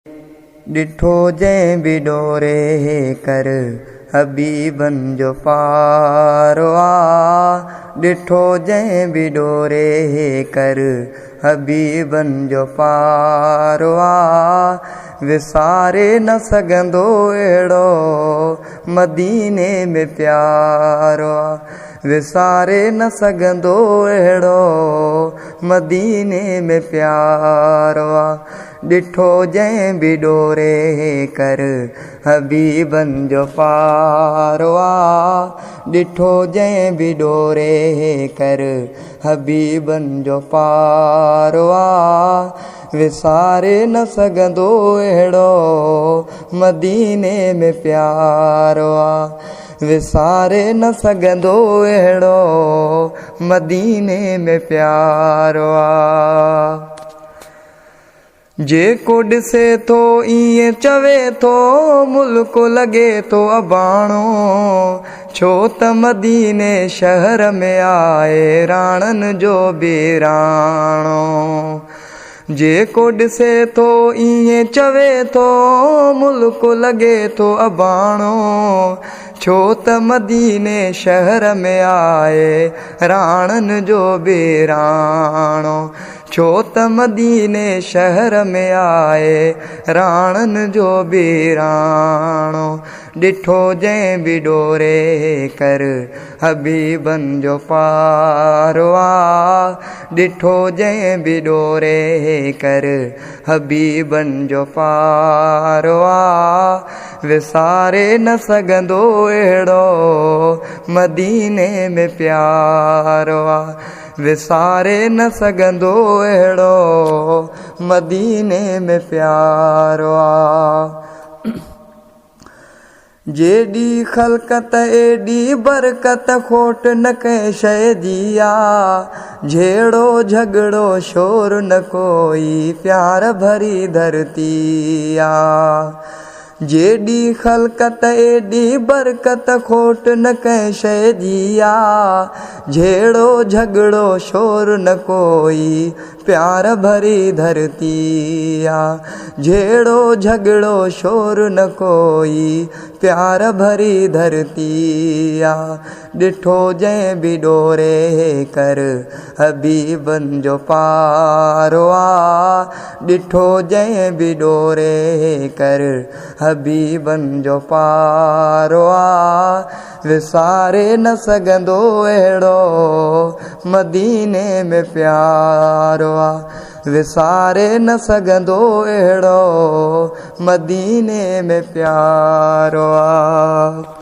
डिठो जंहिं बि डोरे कर हबीबन जो पारो आ। डिठो जंहिं बि डोरे कर हबीबन जो पारो आ। विसारे न सघंदो अहिड़ो मदीने में प्यारो आ। विसारे न सघंदो अहिड़ो मदीने में प्यारो आ। डिठो जंहिं बि डोरे कर हबीबन जो पारो आ। डिठो जंहिं बि डोरे कर हबीबन जो पारो आ। विसारे न सघंदो अहिड़ो मदीने में प्यारो आ। विसारे न सघंदो अहिड़ो मदीने में प्यारो आ। जेको ॾिसे थो ईअं चवे थो मुल्क लॻे थो अबाणो, छो त मदीने शहर में आहे राणन जो ॿहिराणो। जेको ॾिसे थो ईअं चवे थो मुल्क लॻे थो अबाणो, छो त मदीने शहर में आहे राणन जो ॿहिराणो। छो त मदीने शहर में आहे राणन जो ॿहिराणो। डिठो जंहिं बि डोरे कर हबीबन जो पारो आ। डिठो जंहिं बि डोरे कर हबीबन जो पारो आ। विसारे न सघंदो अहिड़ो मदीने में प्यारो आ। विसारे न सघंदो अहिड़ो मदीने में प्यारो आ। जेॾी ख़ल्क़त एॾी बरकत खोट न कंहिं शइ जी आ। झेड़ो झगड़ो शोर न कोई प्यार भरी धरती आ। जेॾी ख़ल्क़त एॾी बरकत खोट न कंहिं शइ जी आ। झेड़ो झगड़ो शोर न कोई प्यार भरी धरती आ। झेड़ो झगड़ो शोर न कोई प्यार भरी धरती आ। डिठो जंहिं बि डोरे कर हबीबन जो पारो आ। डिठो जंहिं बि डोरे कर हबीबन जो पारो आ। विसारे न सघंदो अहिड़ो मदीने में प्यारो आ। विसारे न सघंदो अहिड़ो मदीने में प्यारो आ।